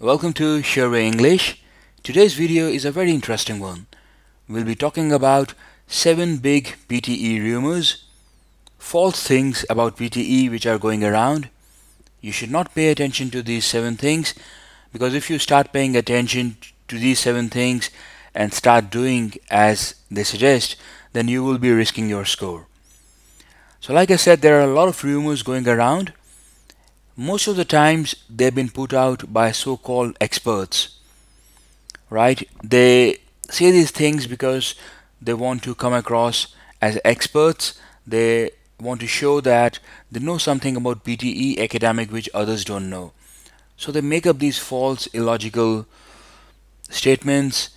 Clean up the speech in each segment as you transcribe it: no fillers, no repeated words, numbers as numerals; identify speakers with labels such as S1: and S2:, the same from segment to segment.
S1: Welcome to Survey English. Today's video is a very interesting one. We'll be talking about 7 big PTE rumors, false things about PTE which are going around. You should not pay attention to these 7 things, because if you start paying attention to these 7 things and start doing as they suggest, then you will be risking your score. So like I said, there are a lot of rumors going around. Most of the times they've been put out by so-called experts, right? They say these things because they want to come across as experts. They want to show that they know something about PTE Academic which others don't know. So they make up these false, illogical statements,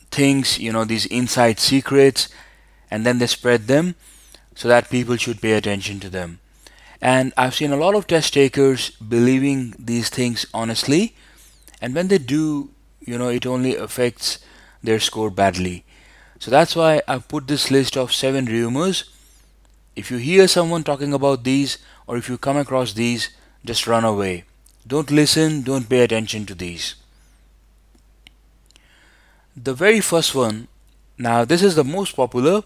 S1: things, these inside secrets, and then they spread them so that people should pay attention to them. And I've seen a lot of test takers believing these things honestly, and when they do, it only affects their score badly. So that's why I've put this list of 7 rumors. If you hear someone talking about these, or if you come across these, just run away. Don't listen, don't pay attention to these. The very first one, now this is the most popular.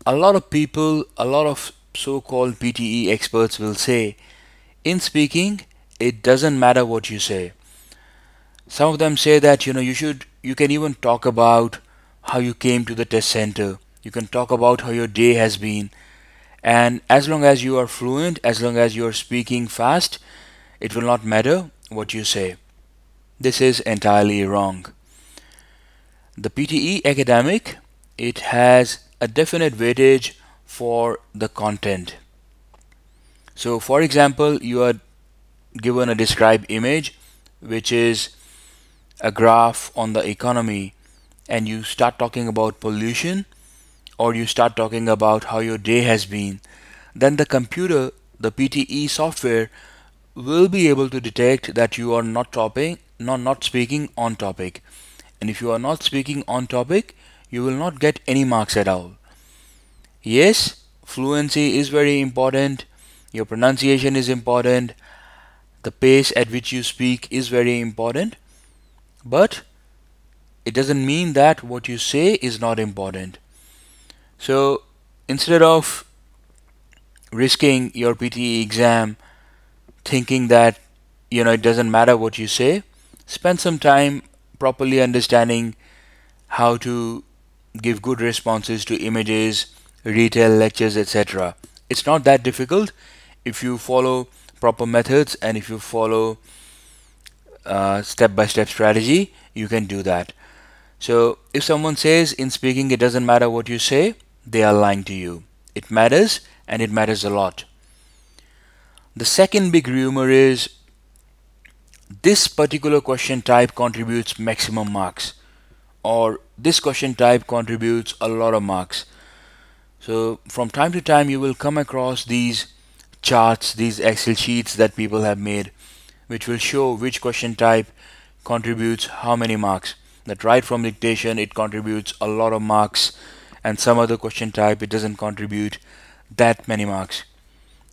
S1: A lot of people, a lot of so-called PTE experts will say, in speaking, it doesn't matter what you say. Some of them say that you can even talk about how you came to the test center. You can talk about how your day has been, and as long as you are fluent, as long as you are speaking fast, it will not matter what you say. This is entirely wrong. The PTE Academic, it has a definite weightage for the content. So for example, you are given a described image which is a graph on the economy, and you start talking about pollution, or you start talking about how your day has been, then the computer, the PTE software, will be able to detect that you are not speaking on topic. And if you are not speaking on topic, you will not get any marks at all. Yes, fluency is very important, your pronunciation is important, the pace at which you speak is very important, but it doesn't mean that what you say is not important. So instead of risking your PTE exam thinking that it doesn't matter what you say, spend some time properly understanding how to give good responses to images, retail lectures, etc. It's not that difficult. If you follow proper methods and if you follow step-by-step strategy, you can do that. So if someone says in speaking it doesn't matter what you say, they are lying to you. It matters, and it matters a lot. The second big rumor is this particular question type contributes maximum marks, or this question type contributes a lot of marks. So from time to time you will come across these charts, these Excel sheets that people have made, which will show which question type contributes how many marks. That right from dictation it contributes a lot of marks, and some other question type it doesn't contribute that many marks.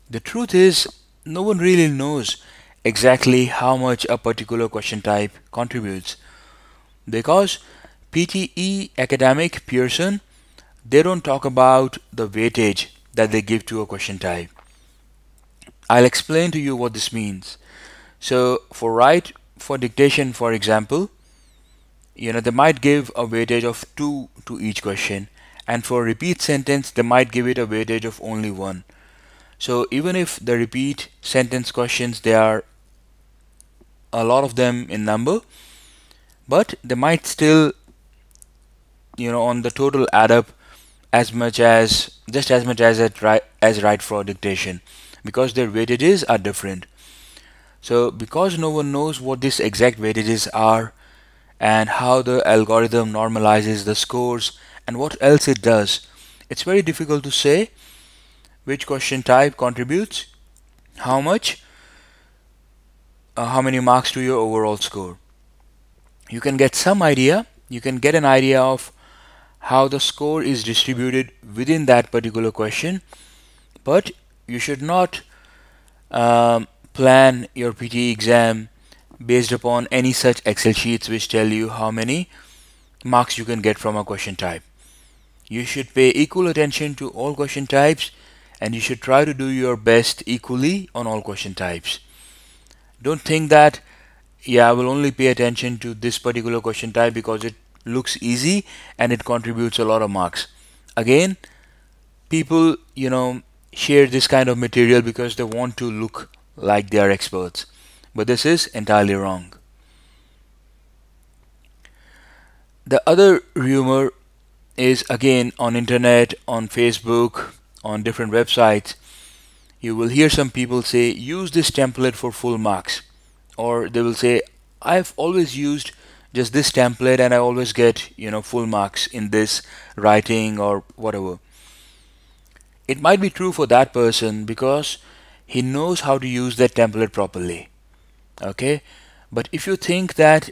S1: The truth is, no one really knows exactly how much a particular question type contributes, because PTE Academic, Pearson, they don't talk about the weightage that they give to a question type. I'll explain to you what this means. So for dictation, for example, they might give a weightage of 2 to each question, and for repeat sentence they might give it a weightage of only 1. So even if the repeat sentence questions, there are a lot of them in number, but they might still on the total add up just as much as right for dictation, because their weightages are different. So because no one knows what these exact weightages are and how the algorithm normalizes the scores and what else it does, it's very difficult to say which question type contributes how much, how many marks to your overall score. You can get some idea, you can get an idea of how the score is distributed within that particular question, but you should not plan your PTE exam based upon any such Excel sheets which tell you how many marks you can get from a question type. You should pay equal attention to all question types, and you should try to do your best equally on all question types. Don't think that, yeah, I will only pay attention to this particular question type because it looks easy and it contributes a lot of marks. Again, people, share this kind of material because they want to look like they are experts. But this is entirely wrong. The other rumor is again on internet, on Facebook, on different websites. You will hear some people say, use this template for full marks. Or they will say, I've always used just this template and I always get, full marks in this writing or whatever. It might be true for that person because he knows how to use that template properly. Okay? But if you think that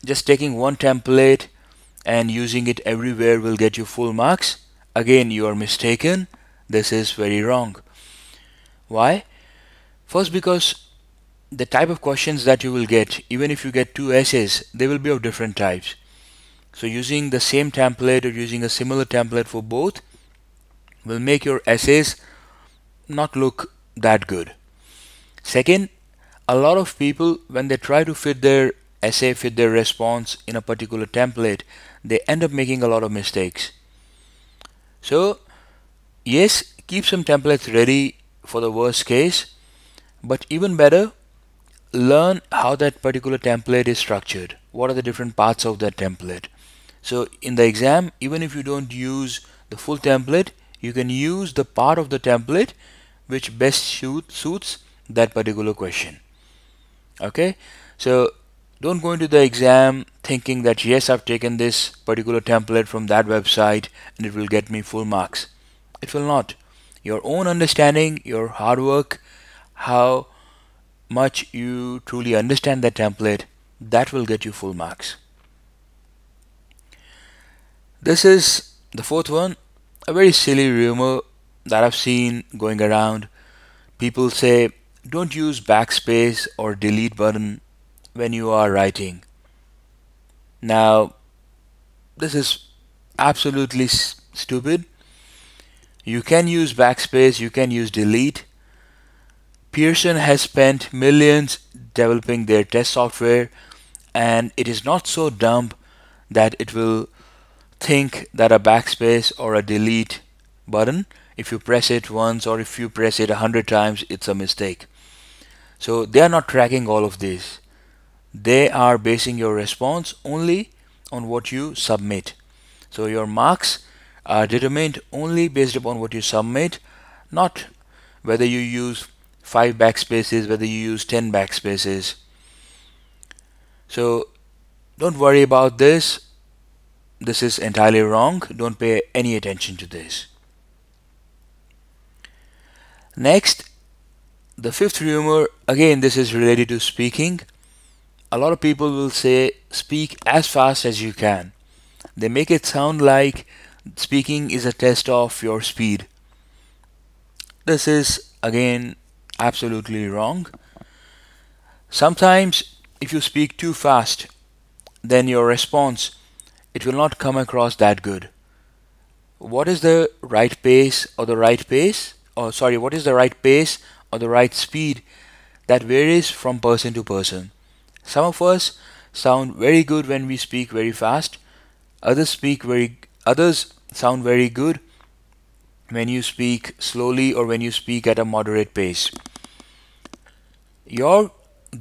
S1: just taking one template and using it everywhere will get you full marks, again, you are mistaken. This is very wrong. Why? First, because the type of questions that you will get, even if you get 2 essays, they will be of different types. So using the same template or using a similar template for both will make your essays not look that good. Second, a lot of people, when they try to fit their essay, fit their response in a particular template, they end up making a lot of mistakes. So, yes, keep some templates ready for the worst case, but even better, learn how that particular template is structured. What are the different parts of that template? So in the exam, even if you don't use the full template, you can use the part of the template which best suits that particular question. Okay, so don't go into the exam thinking that yes, I've taken this particular template from that website and it will get me full marks. It will not. Your own understanding, your hard work, how much you truly understand that template, that will get you full marks. This is the fourth one, a very silly rumor that I've seen going around. People say, don't use backspace or delete button when you are writing. Now, this is absolutely stupid. You can use backspace, you can use delete. Pearson has spent millions developing their test software, and it is not so dumb that it will think that a backspace or a delete button, if you press it once or if you press it 100 times, it's a mistake. So they are not tracking all of this. They are basing your response only on what you submit. So your marks are determined only based upon what you submit, not whether you use 5 backspaces, whether you use 10 backspaces. So don't worry about this. This is entirely wrong. Don't pay any attention to this. Next, the fifth rumor, again this is related to speaking. A lot of people will say speak as fast as you can. They make it sound like speaking is a test of your speed. This is again absolutely wrong. Sometimes if you speak too fast, then your response, it will not come across that good. What is the right pace or the right pace? What is the right pace or the right speed? That varies from person to person. Some of us sound very good when we speak very fast. Others sound very good when you speak slowly or when you speak at a moderate pace. Your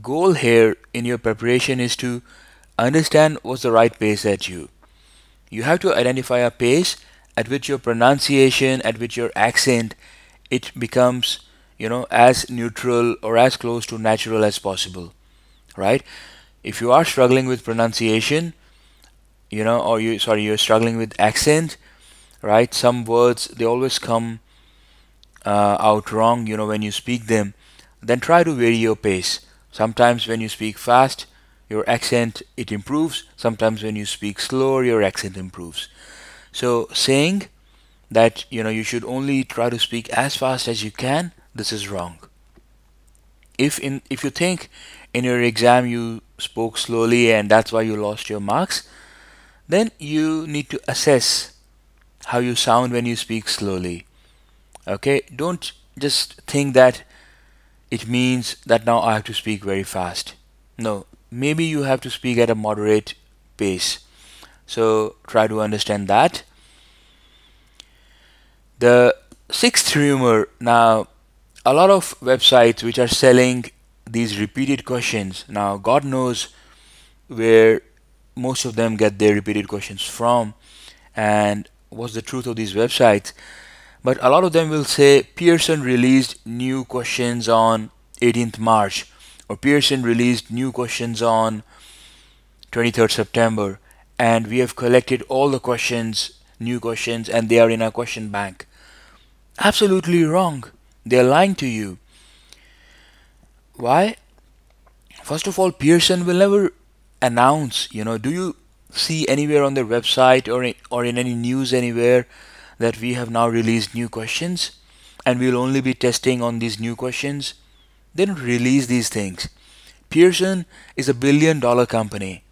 S1: goal here in your preparation is to understand what's the right pace at you. You have to identify a pace at which your pronunciation, at which your accent, it becomes, as neutral or as close to natural as possible, right? If you are struggling with pronunciation, you're struggling with accent, right? Some words, they always come out wrong, when you speak them. Then try to vary your pace. Sometimes when you speak fast, your accent, it improves. Sometimes when you speak slower, your accent improves. So saying that, you should only try to speak as fast as you can, this is wrong. If you think in your exam you spoke slowly and that's why you lost your marks, then you need to assess how you sound when you speak slowly. Okay, don't just think that it means that now I have to speak very fast. No, maybe you have to speak at a moderate pace. So try to understand that. The sixth rumor, now a lot of websites which are selling these repeated questions. Now God knows where most of them get their repeated questions from and what's the truth of these websites. But a lot of them will say Pearson released new questions on 18th March or Pearson released new questions on 23rd September and we have collected all the questions, new questions, and they are in our question bank. Absolutely wrong. They are lying to you. Why? First of all, Pearson will never announce, do you see anywhere on their website or in any news anywhere that we have now released new questions and we'll only be testing on these new questions? They don't release these things. Pearson is $1 billion company.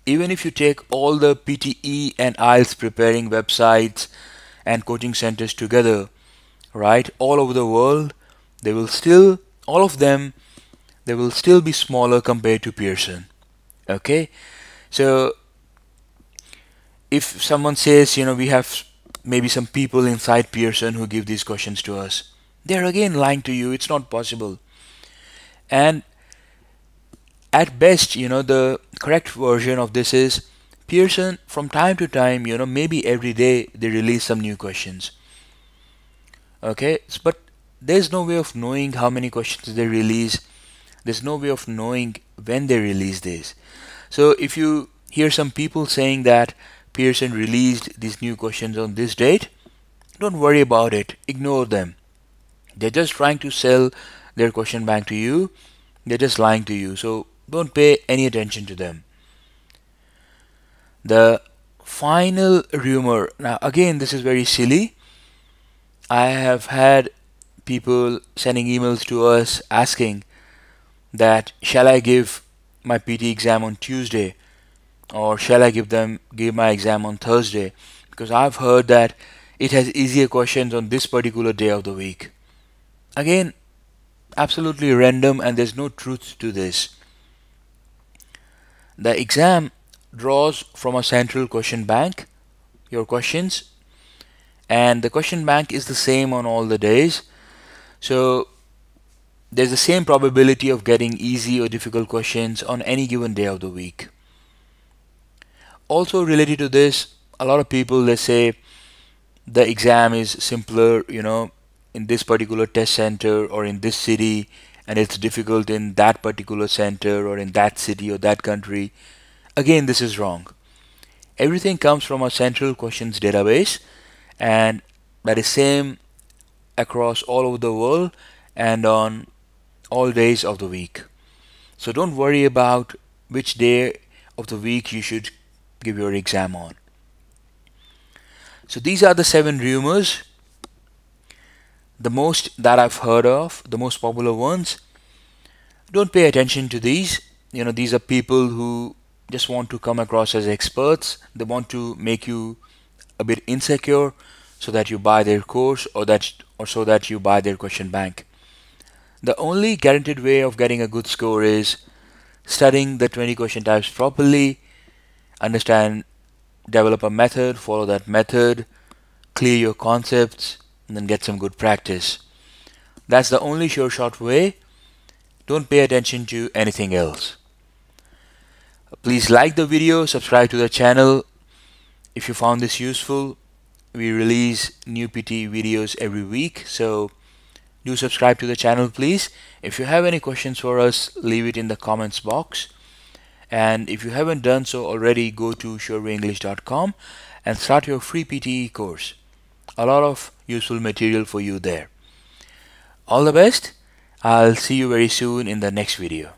S1: Even if you take all the PTE and IELTS preparing websites and coaching centers together, right, all over the world, they will still, all of them, they will still be smaller compared to Pearson. Okay, so if someone says, we have maybe some people inside Pearson who give these questions to us, they're again lying to you. It's not possible. And at best, the correct version of this is Pearson from time to time, maybe every day they release some new questions. Okay, but there's no way of knowing how many questions they release. There's no way of knowing when they release this. So if you hear some people saying that Pearson released these new questions on this date, don't worry about it. Ignore them. They're just trying to sell their question bank to you. They're just lying to you. So don't pay any attention to them. The final rumor. Now again, this is very silly. I have had people sending emails to us asking that shall I give my PT exam on Tuesday or shall I give my exam on Thursday, because I've heard that it has easier questions on this particular day of the week. Again, absolutely random and there's no truth to this. The exam draws from a central question bank your questions, and the question bank is the same on all the days. So there's the same probability of getting easy or difficult questions on any given day of the week. Also related to this, a lot of people, they say the exam is simpler, in this particular test center or in this city, and it's difficult in that particular center or in that city or that country. Again, this is wrong. Everything comes from a central questions database, and that is same across all over the world and on all days of the week. So don't worry about which day of the week you should give your exam on. So these are the 7 rumors, the most that I've heard of, the most popular ones. Don't pay attention to these. These are people who just want to come across as experts. They want to make you a bit insecure so that you buy their course or so that you buy their question bank. The only guaranteed way of getting a good score is studying the 20 question types properly, develop a method, follow that method, clear your concepts, and then get some good practice. That's the only sure shot way. Don't pay attention to anything else. Please like the video, subscribe to the channel if you found this useful. We release new PT videos every week, so do subscribe to the channel, please. If you have any questions for us, leave it in the comments box. And if you haven't done so already, go to sureway-english.com and start your free PTE course. A lot of useful material for you there. All the best. I'll see you very soon in the next video.